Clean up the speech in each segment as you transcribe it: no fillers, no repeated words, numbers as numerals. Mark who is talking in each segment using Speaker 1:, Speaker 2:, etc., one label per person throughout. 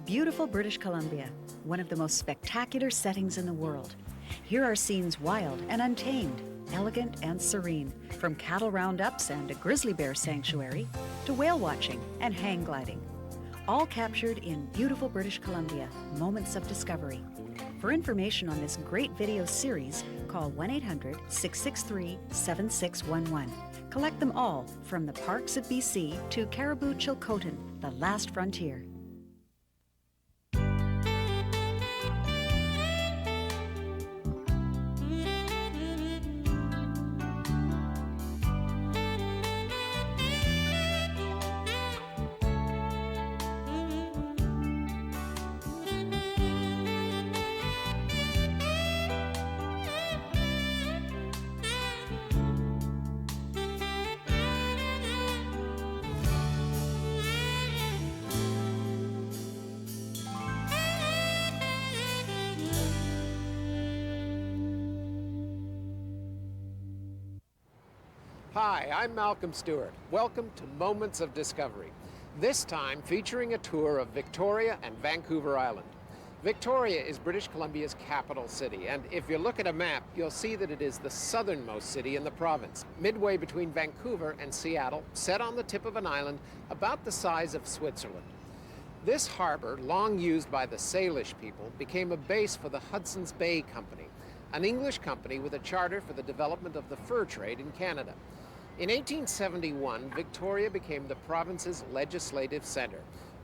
Speaker 1: Beautiful British Columbia, one of the most spectacular settings in the world. Here are scenes wild and untamed, elegant and serene, from cattle roundups and a grizzly bear sanctuary to whale watching and hang gliding. All captured in beautiful British Columbia, moments of discovery. For information on this great video series, call 1-800-663-7611. Collect them all, from the parks of BC to Caribou Chilcotin, the last frontier.
Speaker 2: Hi, I'm Malcolm Stewart. Welcome to Moments of Discovery. This time featuring a tour of Victoria and Vancouver Island. Victoria is British Columbia's capital city, and if you look at a map, you'll see that it is the southernmost city in the province, midway between Vancouver and Seattle, set on the tip of an island about the size of Switzerland. This harbor, long used by the Salish people, became a base for the Hudson's Bay Company, an English company with a charter for the development of the fur trade in Canada. In 1871, Victoria became the province's legislative center,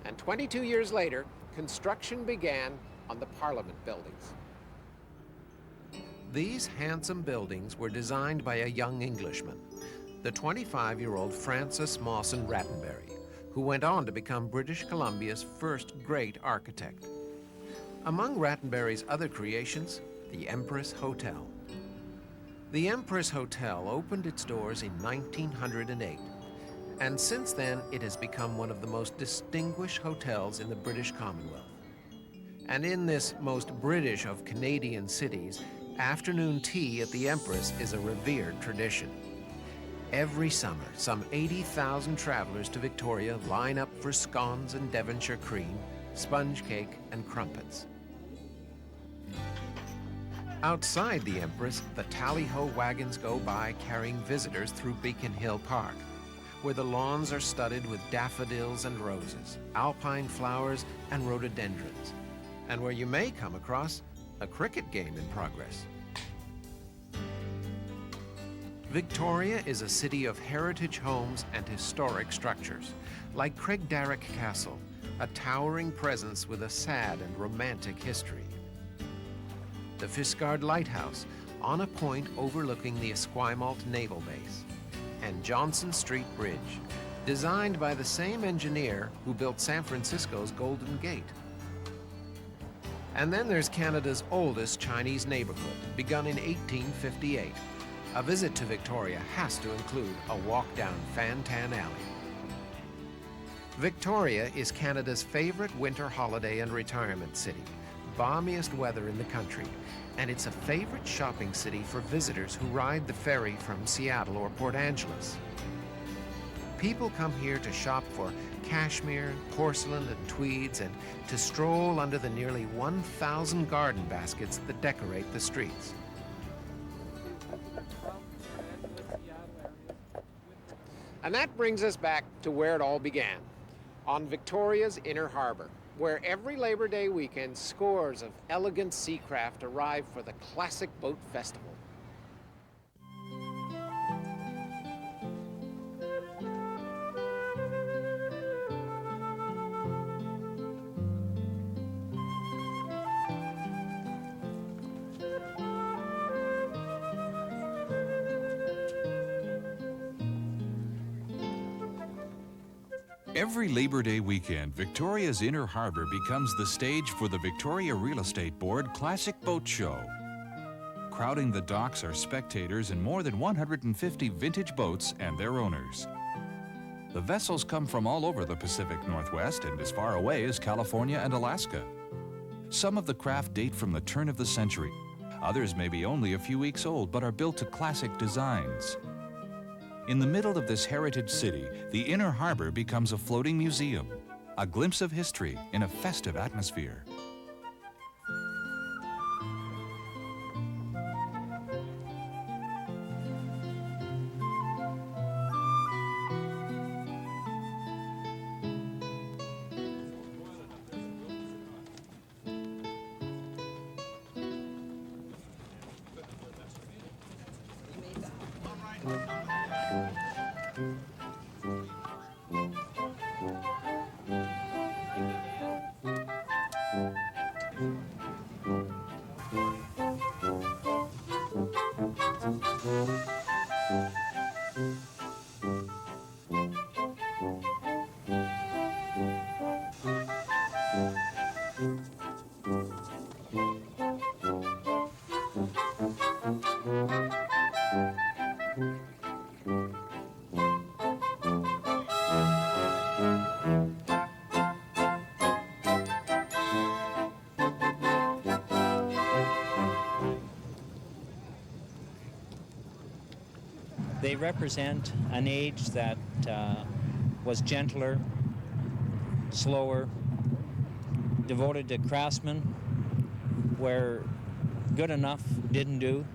Speaker 2: and 22 years later, construction began on the Parliament buildings. These handsome buildings were designed by a young Englishman, the 25-year-old Francis Mawson Rattenbury, who went on to become British Columbia's first great architect. Among Rattenbury's other creations, the Empress Hotel. The Empress Hotel opened its doors in 1908, and since then it has become one of the most distinguished hotels in the British Commonwealth. And in this most British of Canadian cities, afternoon tea at the Empress is a revered tradition. Every summer, some 80,000 travelers to Victoria line up for scones and Devonshire cream, sponge cake, and crumpets. Outside the Empress, the tally-ho wagons go by carrying visitors through Beacon Hill Park, where the lawns are studded with daffodils and roses, alpine flowers and rhododendrons, and where you may come across a cricket game in progress. Victoria is a city of heritage homes and historic structures, like Craigdarroch Castle, a towering presence with a sad and romantic history. The Fiskard Lighthouse, on a point overlooking the Esquimalt Naval Base, and Johnson Street Bridge, designed by the same engineer who built San Francisco's Golden Gate. And then there's Canada's oldest Chinese neighborhood, begun in 1858. A visit to Victoria has to include a walk down Fantan Alley. Victoria is Canada's favorite winter holiday and retirement city, balmiest weather in the country, and it's a favorite shopping city for visitors who ride the ferry from Seattle or Port Angeles. People come here to shop for cashmere, porcelain, and tweeds, and to stroll under the nearly 1,000 garden baskets that decorate the streets. And that brings us back to where it all began, on Victoria's Inner Harbor, where every Labor Day weekend scores of elegant sea craft arrive for the classic boat festival.
Speaker 3: Every Labor Day weekend, Victoria's Inner Harbor becomes the stage for the Victoria Real Estate Board Classic Boat Show. Crowding the docks are spectators and more than 150 vintage boats and their owners. The vessels come from all over the Pacific Northwest and as far away as California and Alaska. Some of the craft date from the turn of the century. Others may be only a few weeks old but are built to classic designs. In the middle of this heritage city, the Inner Harbor becomes a floating museum. A glimpse of history in a festive atmosphere.
Speaker 4: They represent an age that was gentler, slower, devoted to craftsmen, where good enough didn't do.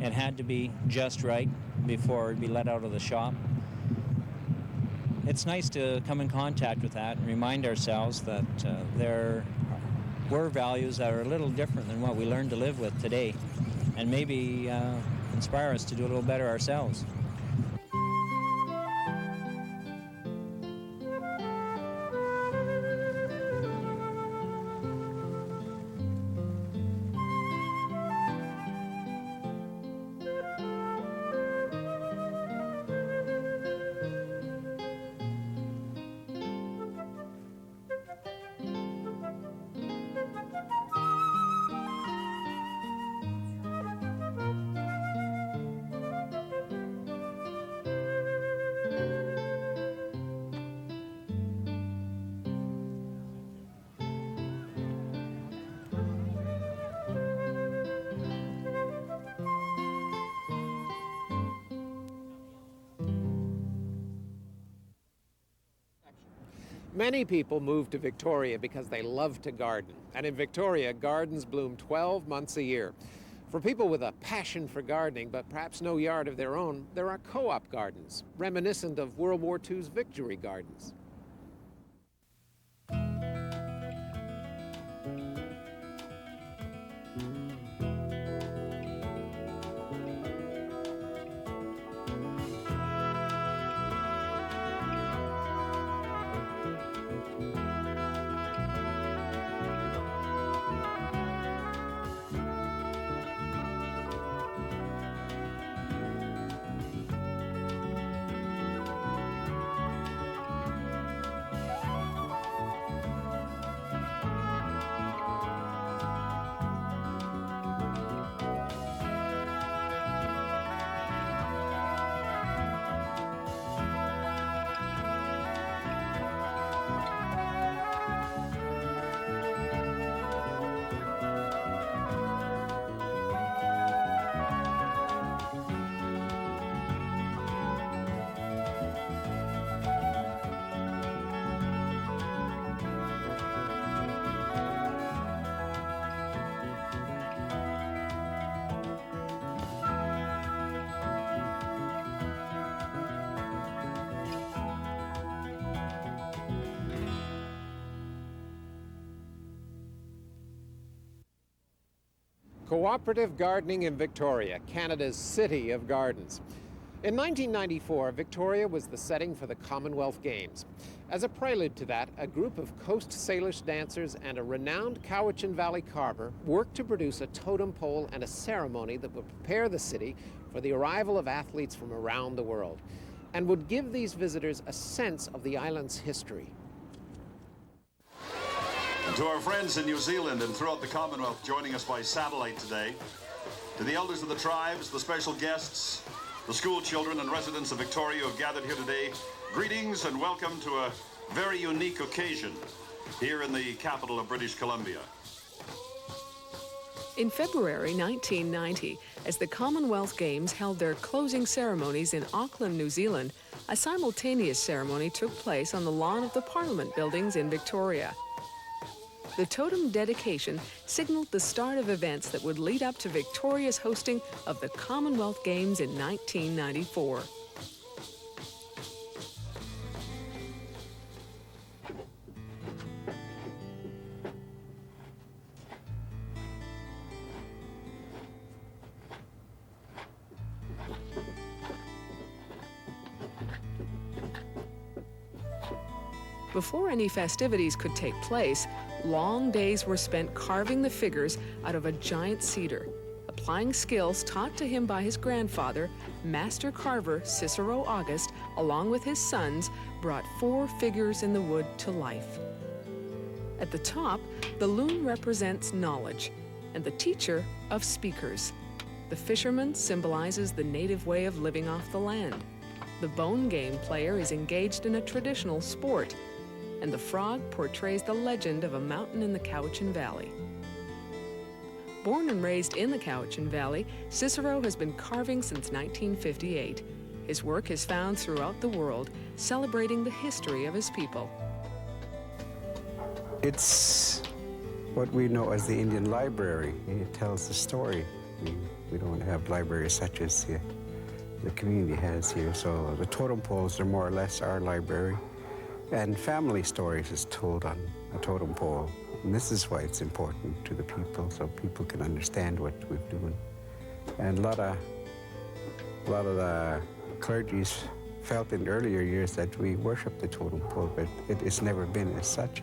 Speaker 4: It had to be just right before it'd be let out of the shop. It's nice to come in contact with that and remind ourselves that there were values that are a little different than what we learn to live with today, and maybe inspire us to do a little better ourselves.
Speaker 2: Many people move to Victoria because they love to garden. And in Victoria, gardens bloom 12 months a year. For people with a passion for gardening, but perhaps no yard of their own, there are co-op gardens, reminiscent of World War II's Victory Gardens. Cooperative gardening in Victoria, Canada's city of gardens. In 1994, Victoria was the setting for the Commonwealth Games. As a prelude to that, a group of Coast Salish dancers and a renowned Cowichan Valley carver worked to produce a totem pole and a ceremony that would prepare the city for the arrival of athletes from around the world, and would give these visitors a sense of the island's history.
Speaker 5: And to our friends in New Zealand and throughout the Commonwealth joining us by satellite today, to the elders of the tribes, the special guests, the school children and residents of Victoria who have gathered here today, greetings and welcome to a very unique occasion here in the capital of British Columbia.
Speaker 6: In February 1990, as the Commonwealth Games held their closing ceremonies in Auckland, New Zealand, A simultaneous ceremony took place on the lawn of the Parliament buildings in Victoria. The totem dedication signaled the start of events that would lead up to Victoria's hosting of the Commonwealth Games in 1994. Before any festivities could take place, long days were spent carving the figures out of a giant cedar, applying skills taught to him by his grandfather, master carver Cicero August, along with his sons, brought 4 figures in the wood to life. At the top, the loon represents knowledge, and the teacher of speakers. The fisherman symbolizes the native way of living off the land. The bone game player is engaged in a traditional sport, and the frog portrays the legend of a mountain in the Cowichan Valley. Born and raised in the Cowichan Valley, Cicero has been carving since 1958. His work is found throughout the world, celebrating the history of his people.
Speaker 7: It's what we know as the Indian Library. It tells the story. We don't have libraries such as the community has here, so the totem poles are more or less our library. And family stories is told on a totem pole. And this is why it's important to the people, so people can understand what we're doing. And a lot of the clergies felt in earlier years that we worship the totem pole, but it's never been as such.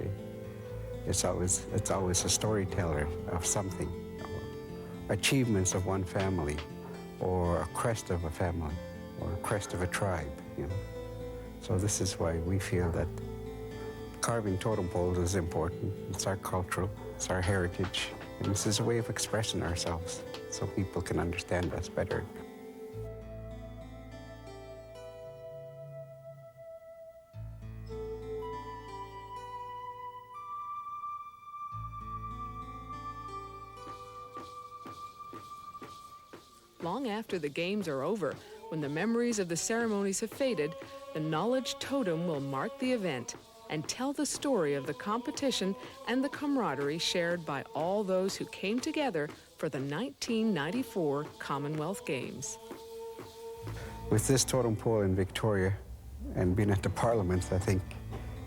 Speaker 7: It's always a storyteller of something, achievements of one family, or a crest of a family, or a crest of a tribe, you know. So this is why we feel that carving totem poles is important. It's our cultural, it's our heritage, and this is a way of expressing ourselves so people can understand us better.
Speaker 6: Long after the games are over, when the memories of the ceremonies have faded, the knowledge totem will mark the event and tell the story of the competition and the camaraderie shared by all those who came together for the 1994 Commonwealth Games.
Speaker 7: With this totem pole in Victoria and being at the Parliament, I think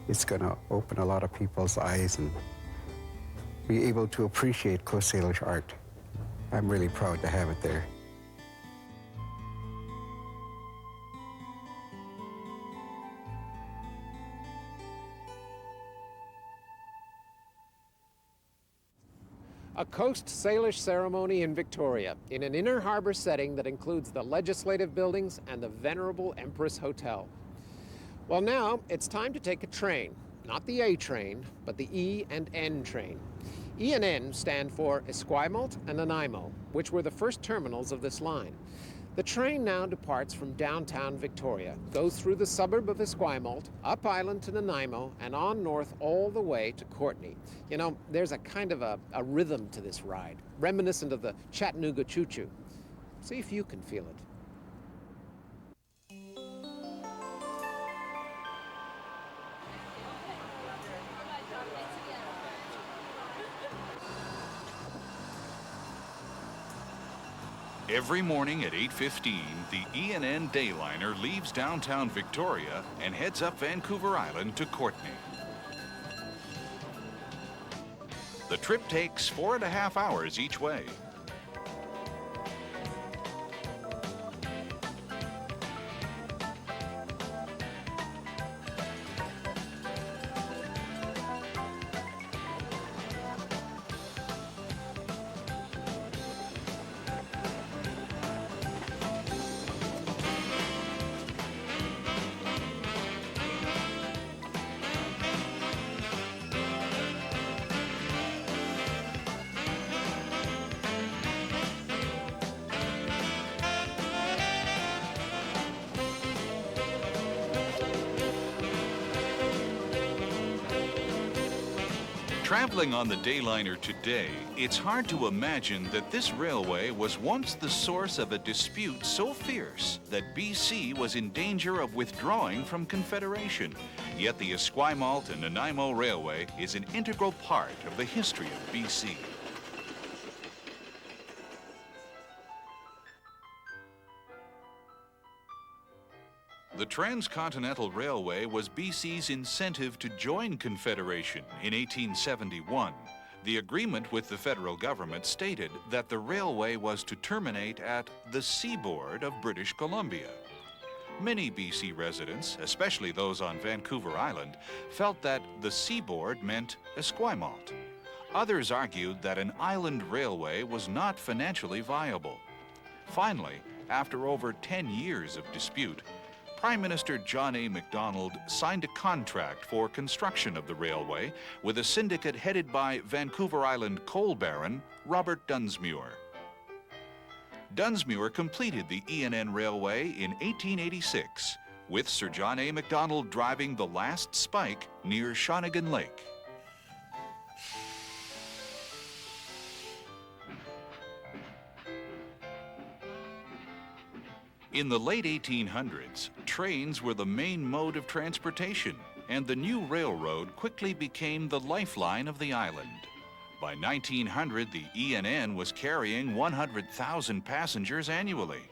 Speaker 7: it's going to open a lot of people's eyes and be able to appreciate Coast Salish art. I'm really proud to have it there.
Speaker 2: A Coast Salish ceremony in Victoria, in an inner harbor setting that includes the legislative buildings and the venerable Empress Hotel. Well, now it's time to take a train. Not the A train, but the E and N train. E and N stand for Esquimalt and Nanaimo, which were the first terminals of this line. The train now departs from downtown Victoria, goes through the suburb of Esquimalt, up island to Nanaimo, and on north all the way to Courtenay. You know, there's a kind of a rhythm to this ride, reminiscent of the Chattanooga choo-choo. See if you can feel it.
Speaker 3: Every morning at 8:15, the E&N Dayliner leaves downtown Victoria and heads up Vancouver Island to Courtenay. The trip takes 4.5 hours each way. Traveling on the Dayliner today, it's hard to imagine that this railway was once the source of a dispute so fierce that BC was in danger of withdrawing from Confederation. Yet the Esquimalt and Nanaimo Railway is an integral part of the history of BC. The Transcontinental Railway was BC's incentive to join Confederation in 1871. The agreement with the federal government stated that the railway was to terminate at the seaboard of British Columbia. Many BC residents, especially those on Vancouver Island, felt that the seaboard meant Esquimalt. Others argued that an island railway was not financially viable. Finally, after over 10 years of dispute, Prime Minister John A. Macdonald signed a contract for construction of the railway with a syndicate headed by Vancouver Island coal baron Robert Dunsmuir. Dunsmuir completed the ENN Railway in 1886, with Sir John A. Macdonald driving the last spike near Shawnigan Lake. In the late 1800s, trains were the main mode of transportation, and the new railroad quickly became the lifeline of the island. By 1900, the ENN was carrying 100,000 passengers annually.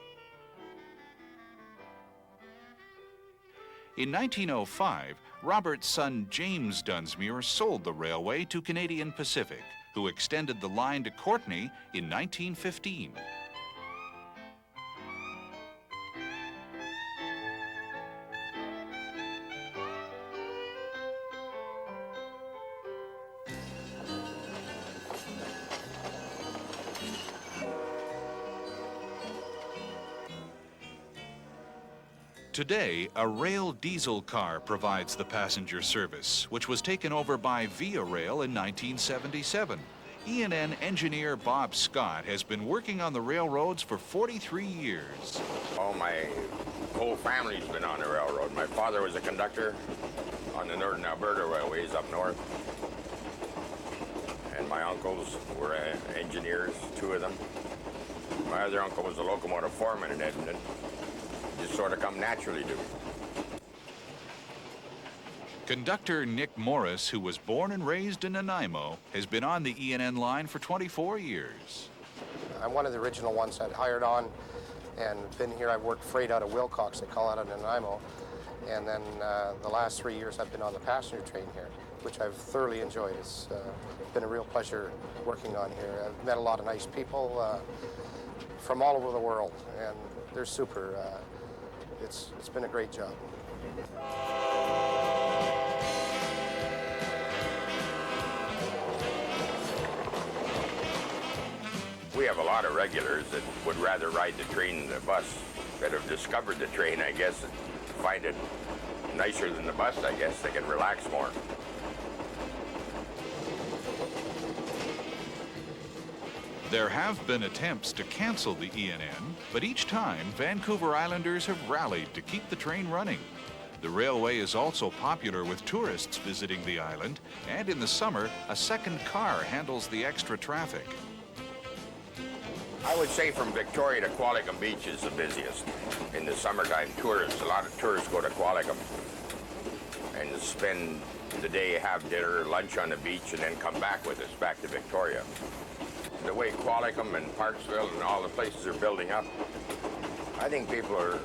Speaker 3: In 1905, Robert's son James Dunsmuir sold the railway to Canadian Pacific, who extended the line to Courtenay in 1915. Today, a rail diesel car provides the passenger service, which was taken over by Via Rail in 1977. ENN engineer Bob Scott has been working on the railroads for 43 years.
Speaker 8: Oh, my whole family's been on the railroad. My father was a conductor on the Northern Alberta Railways up north. And my uncles were engineers, two of them. My other uncle was a locomotive foreman in Edmonton. Just sort of come naturally to me.
Speaker 3: Conductor Nick Morris, who was born and raised in Nanaimo, has been on the ENN line for 24 years.
Speaker 9: I'm one of the original ones that hired on and been here. I've worked freight out of Wilcox, they call out of Nanaimo. And then the last 3 years I've been on the passenger train here, which I've thoroughly enjoyed. It's been a real pleasure working on here. I've met a lot of nice people from all over the world, and they're super. It's been a great job.
Speaker 8: We have a lot of regulars that would rather ride the train than the bus, that have discovered the train, I guess, and find it nicer than the bus, I guess. They can relax more.
Speaker 3: There have been attempts to cancel the ENN, but each time Vancouver Islanders have rallied to keep the train running. The railway is also popular with tourists visiting the island, and in the summer, a second car handles the extra traffic.
Speaker 8: I would say from Victoria to Qualicum Beach is the busiest. In the summertime, tourists, a lot of tourists go to Qualicum and spend the day, have dinner, lunch on the beach, and then come back with us back to Victoria. The way Qualicum and Parksville and all the places are building up, I think people are,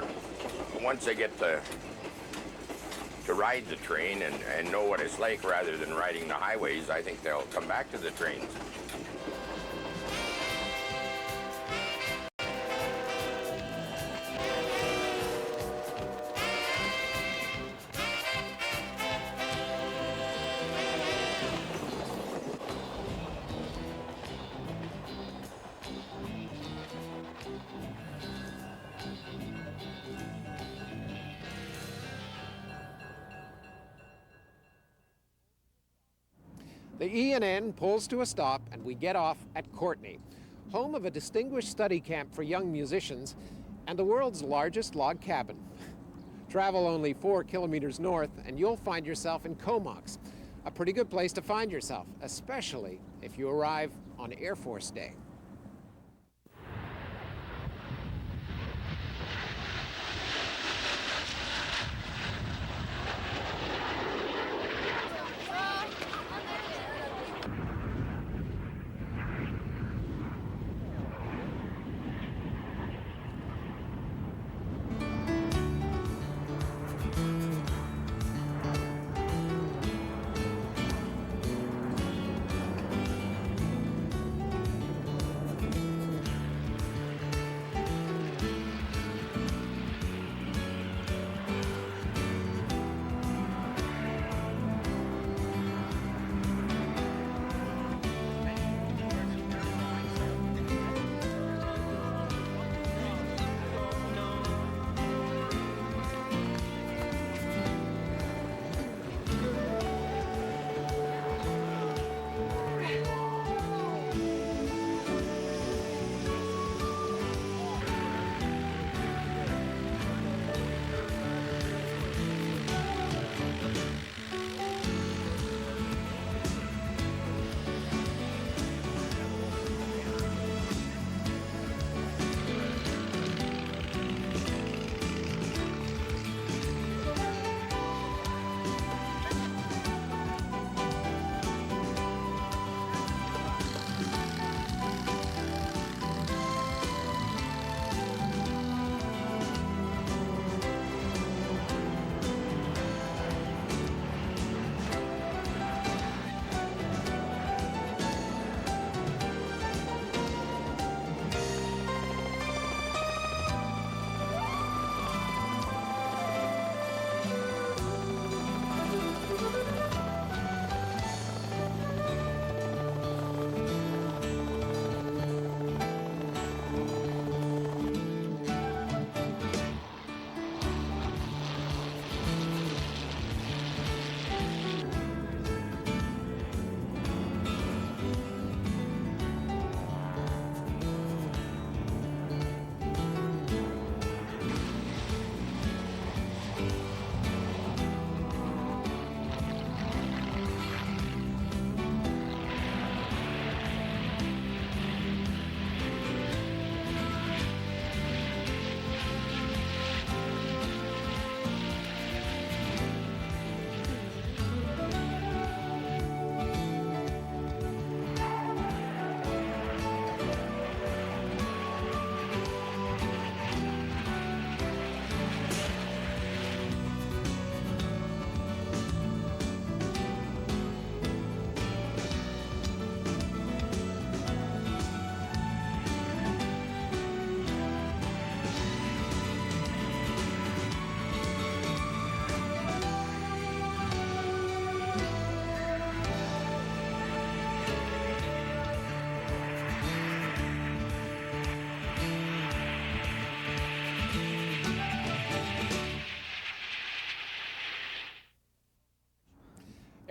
Speaker 8: once they get to ride the train and know what it's like rather than riding the highways, I think they'll come back to the trains.
Speaker 2: The ENN pulls to a stop and we get off at Courtenay, home of a distinguished study camp for young musicians and the world's largest log cabin. Travel only 4 kilometers north and you'll find yourself in Comox, A pretty good place to find yourself, especially if you arrive on Air Force Day.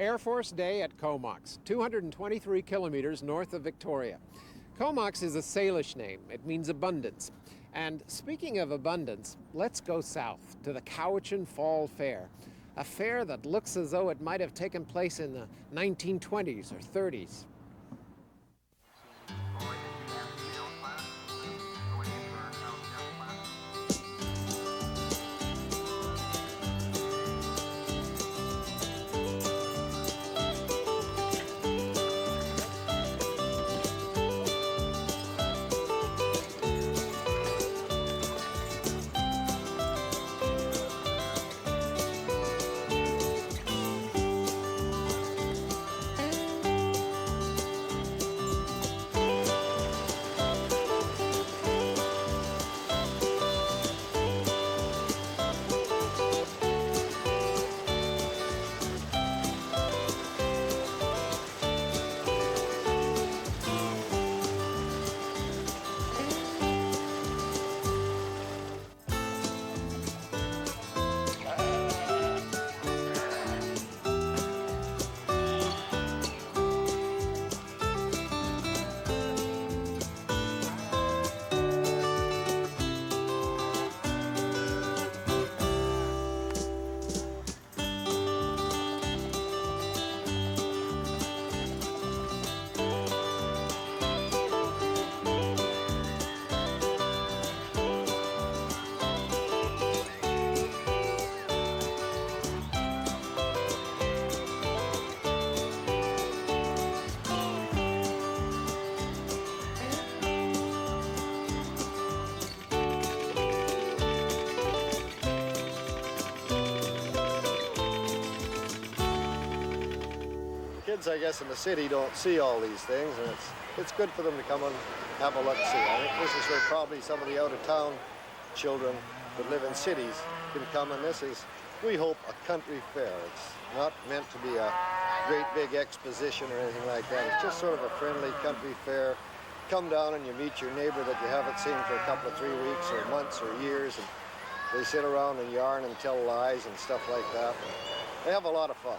Speaker 2: Air Force Day at Comox, 223 kilometers north of Victoria. Comox is a Salish name. It means abundance. And speaking of abundance, let's go south to the Cowichan Fall Fair, a fair that looks as though it might have taken place in the 1920s or 30s.
Speaker 10: kids, I guess, in the city don't see all these things, and it's good for them to come and have a look-see. I think this is where probably some of the out-of-town children that live in cities can come, and this is, we hope, a country fair. It's not meant to be a great big exposition or anything like that. It's just sort of a friendly country fair. Come down and you meet your neighbor that you haven't seen for a couple of 3 weeks or months or years, and they sit around and yarn and tell lies and stuff like that. They have a lot of fun.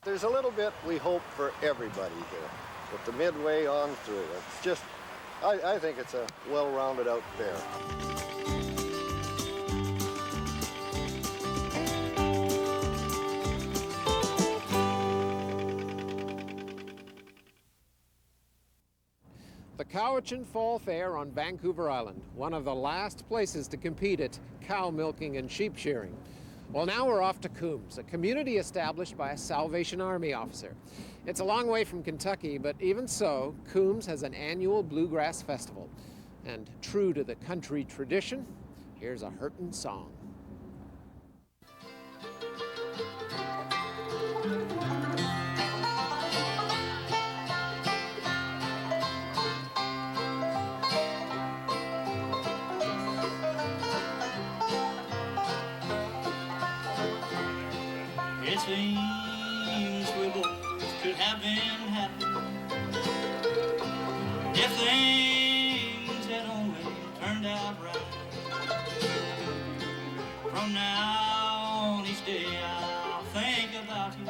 Speaker 10: There's a little bit we hope for everybody here, with the midway on through. It's just, I think it's a well-rounded out fair.
Speaker 2: The Cowichan Fall Fair on Vancouver Island, one of the last places to compete at cow milking and sheep shearing. Well, now we're off to Coombs, a community established by a Salvation Army officer. It's a long way from Kentucky, but even so, Coombs has an annual bluegrass festival. And true to the country tradition, here's a hurtin' song.
Speaker 11: It seems we both could have been happy if things had only turned out right. From now on each day I'll think about you,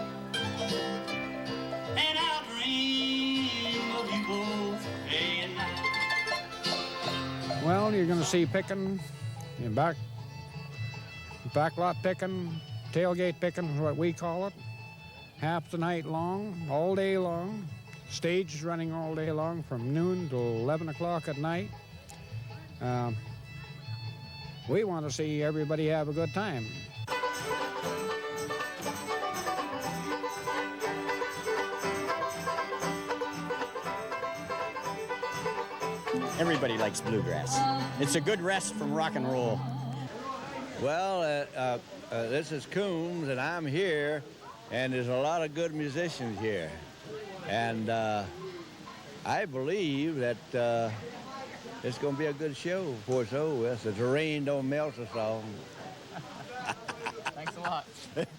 Speaker 11: and I'll dream of you both day and night.
Speaker 12: Well, you're going to see picking, back lot picking, tailgate picking is what we call it, half the night long, all day long. Stage is running all day long from noon till 11 o'clock at night. We want to see everybody have a good time.
Speaker 13: Everybody likes bluegrass. It's a good rest from rock and roll.
Speaker 14: Well, this is Coombs, and I'm here, and there's a lot of good musicians here. And I believe that it's going to be a good show before it's over with. The rain don't melt us all.
Speaker 13: Thanks a lot.
Speaker 15: Thanks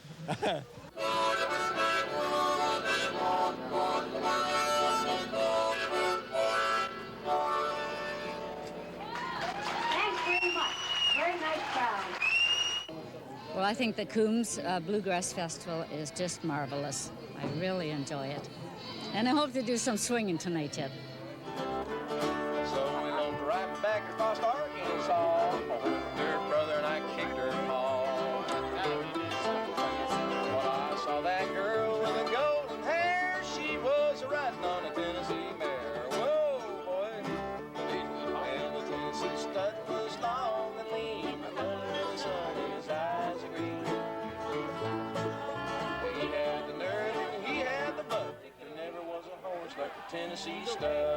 Speaker 15: very much. Very nice crowd.
Speaker 16: Well, I think the Coombs Bluegrass Festival is just marvelous. I really enjoy it. And I hope to do some swinging tonight yet.
Speaker 17: So we looked right back across Arkansas. Her brother and I kicked her paw. When I saw that girl with the golden hair, she was riding on a Tennessee mare. Whoa, boy. And the Tennessee stud was long and lean. Under the sun, his eyes are green. He had the nerve and he had the buck. There never was a horse like the Tennessee stud.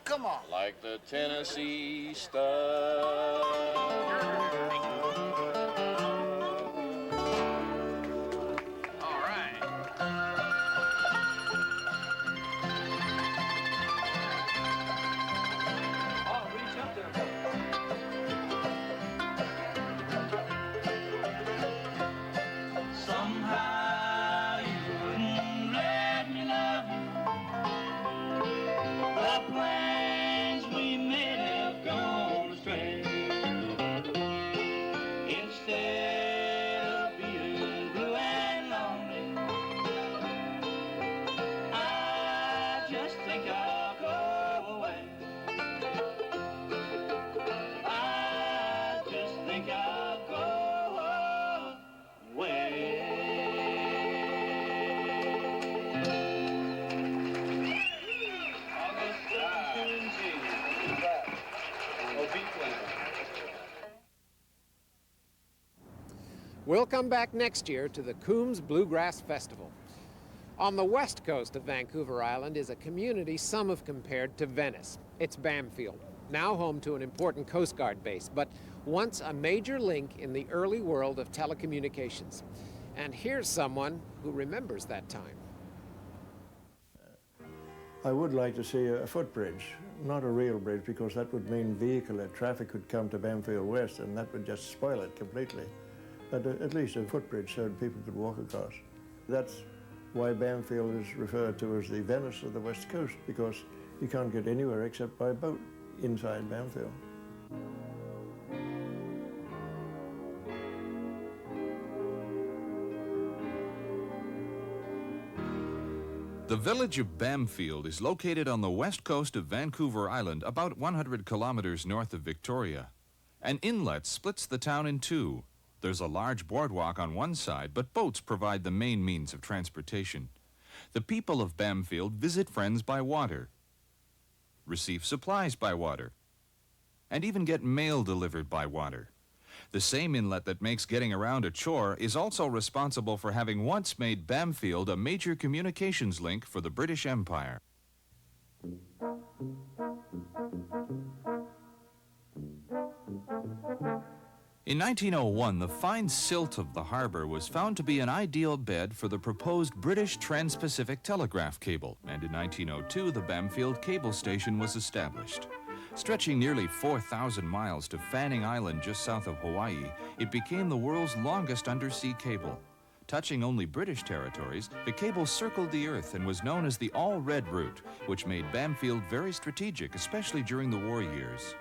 Speaker 17: Come on. Like the Tennessee stud. All right. Oh, reach up there. Somehow you wouldn't let me love you. The plans we made have gone astray. Instead of being blue and lonely, I just think I'll go away. I just think I'll go away. August 17th.
Speaker 2: We'll come back next year to the Coombs Bluegrass Festival. On the west coast of Vancouver Island is a community some have compared to Venice. It's Bamfield, now home to an important Coast Guard base, but once a major link in the early world of telecommunications. And here's someone who remembers that time.
Speaker 10: I would like to see a footbridge, not a real bridge, because that would mean vehicular traffic could come to Bamfield West, and that would just spoil it completely. But at least a footbridge so people could walk across. That's why Bamfield is referred to as the Venice of the West Coast, because you can't get anywhere except by boat inside Bamfield.
Speaker 3: The village of Bamfield is located on the west coast of Vancouver Island, about 100 kilometers north of Victoria. An inlet splits the town in two. There's a large boardwalk on one side, but boats provide the main means of transportation. The people of Bamfield visit friends by water, receive supplies by water, and even get mail delivered by water. The same inlet that makes getting around a chore is also responsible for having once made Bamfield a major communications link for the British Empire. In 1901, the fine silt of the harbor was found to be an ideal bed for the proposed British Trans-Pacific telegraph cable, and in 1902, the Bamfield Cable Station was established. Stretching nearly 4,000 miles to Fanning Island just south of Hawaii, it became the world's longest undersea cable. Touching only British territories, the cable circled the Earth and was known as the All-Red Route, which made Bamfield very strategic, especially during the war years.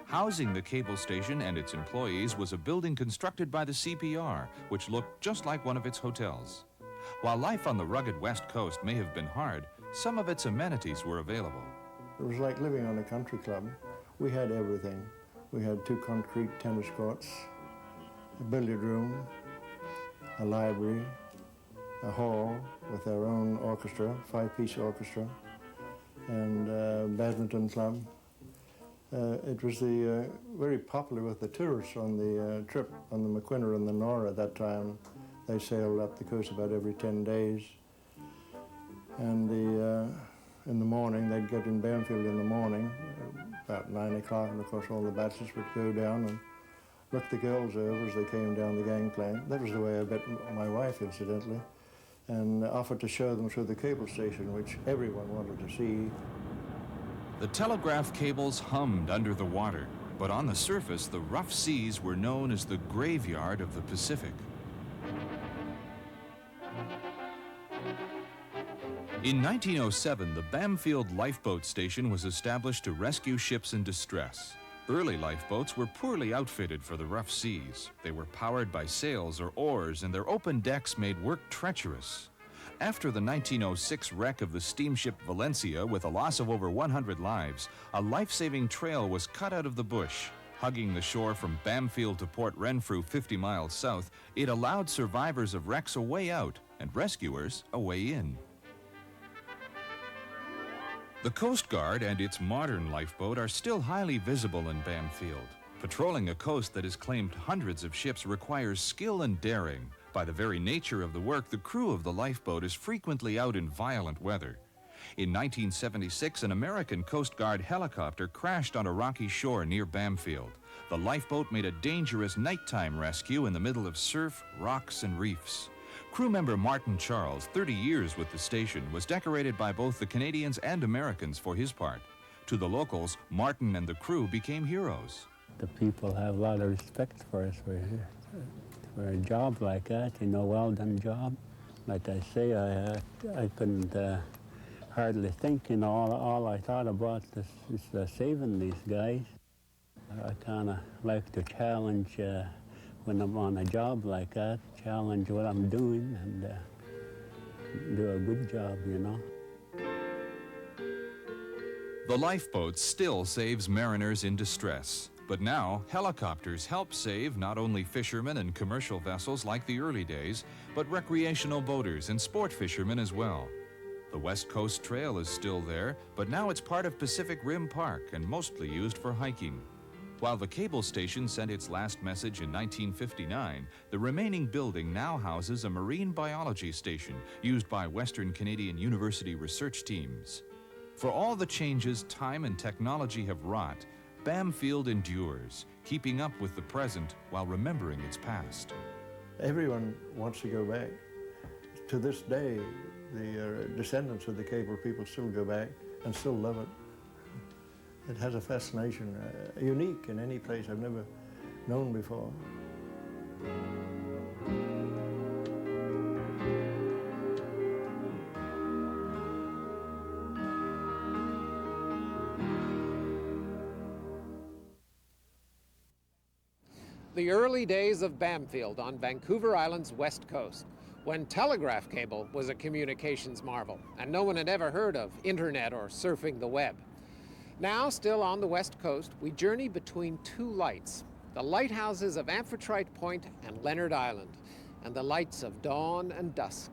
Speaker 3: Housing the cable station and its employees was a building constructed by the CPR, which looked just like one of its hotels. While life on the rugged west coast may have been hard, some of its amenities were available.
Speaker 10: It was like living on a country club. We had everything. We had 2 concrete tennis courts, a billiard room, a library, a hall with our own orchestra, 5-piece orchestra, and a badminton club. It was very popular with the tourists on the trip on the McQuinner and the Nora at that time. They sailed up the coast about every 10 days. And in the morning, they'd get in Bamfield in the morning, about 9 o'clock, and of course all the bachelors would go down and look the girls over as they came down the gangplank. That was the way I met my wife, incidentally, and offered to show them through the cable station, which everyone wanted to see.
Speaker 3: The telegraph cables hummed under the water, but on the surface, the rough seas were known as the graveyard of the Pacific. In 1907, the Bamfield Lifeboat Station was established to rescue ships in distress. Early lifeboats were poorly outfitted for the rough seas. They were powered by sails or oars, and their open decks made work treacherous. After the 1906 wreck of the steamship Valencia, with a loss of over 100 lives, a life-saving trail was cut out of the bush. Hugging the shore from Bamfield to Port Renfrew, 50 miles south, it allowed survivors of wrecks a way out and rescuers a way in. The Coast Guard and its modern lifeboat are still highly visible in Bamfield. Patrolling a coast that has claimed hundreds of ships requires skill and daring. By the very nature of the work, the crew of the lifeboat is frequently out in violent weather. In 1976, an American Coast Guard helicopter crashed on a rocky shore near Bamfield. The lifeboat made a dangerous nighttime rescue in the middle of surf, rocks, and reefs. Crew member Martin Charles, 30 years with the station, was decorated by both the Canadians and Americans for his part. To the locals, Martin and the crew became heroes.
Speaker 18: The people have a lot of respect for us for a job like that, you know, well-done job. Like I say, I couldn't hardly think, you know, all I thought about is saving these guys. I kind of like to challenge when I'm on a job like that, challenge what I'm doing and do a good job, you know.
Speaker 3: The lifeboat still saves mariners in distress. But now, helicopters help save not only fishermen and commercial vessels like the early days, but recreational boaters and sport fishermen as well. The West Coast Trail is still there, but now it's part of Pacific Rim Park and mostly used for hiking. While the cable station sent its last message in 1959, the remaining building now houses a marine biology station used by Western Canadian University research teams. For all the changes time and technology have wrought, Bamfield endures, keeping up with the present while remembering its past.
Speaker 10: Everyone wants to go back. To this day, the descendants of the cable people still go back and still love it. It has a fascination, unique in any place I've never known before.
Speaker 2: The early days of Bamfield on Vancouver Island's west coast, when telegraph cable was a communications marvel and no one had ever heard of internet or surfing the web. Now, still on the west coast, we journey between two lights, the lighthouses of Amphitrite Point and Leonard Island, and the lights of dawn and dusk.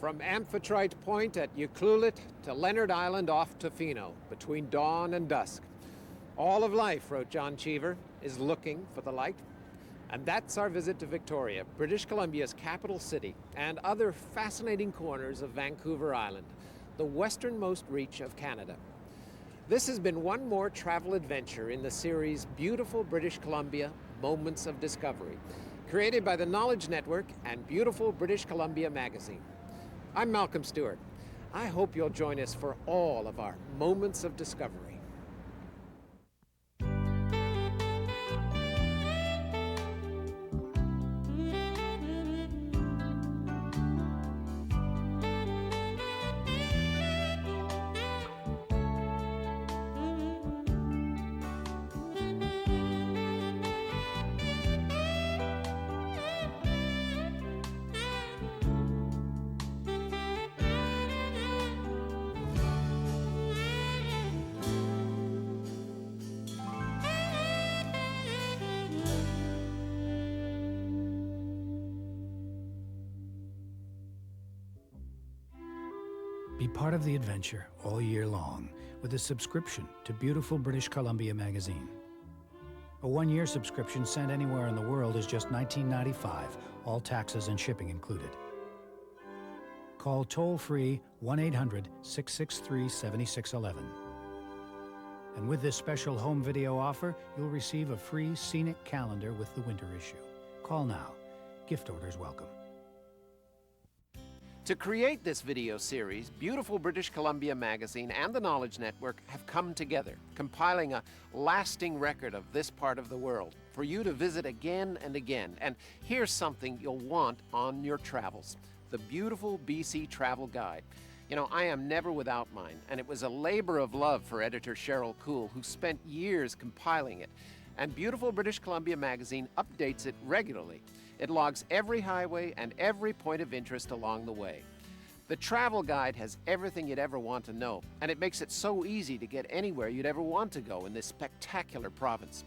Speaker 2: From Amphitrite Point at Ucluelet to Leonard Island off Tofino, between dawn and dusk. All of life, wrote John Cheever, is looking for the light. And that's our visit to Victoria, British Columbia's capital city, and other fascinating corners of Vancouver Island, the westernmost reach of Canada. This has been one more travel adventure in the series Beautiful British Columbia, Moments of Discovery, created by the Knowledge Network and Beautiful British Columbia magazine. I'm Malcolm Stewart. I hope you'll join us for all of our Moments of Discovery.
Speaker 19: Be part of the adventure all year long with a subscription to Beautiful British Columbia magazine. A one-year subscription sent anywhere in the world is just $19.95, all taxes and shipping included. Call toll-free 1-800-663-7611. And with this special home video offer, you'll receive a free scenic calendar with the winter issue. Call now. Gift orders welcome.
Speaker 2: To create this video series, Beautiful British Columbia magazine and the Knowledge Network have come together, compiling a lasting record of this part of the world for you to visit again and again. And here's something you'll want on your travels: the Beautiful BC Travel Guide. You know, I am never without mine, and it was a labor of love for editor Cheryl Kuhl, who spent years compiling it. And Beautiful British Columbia magazine updates it regularly. It logs every highway and every point of interest along the way. The travel guide has everything you'd ever want to know, and it makes it so easy to get anywhere you'd ever want to go in this spectacular province.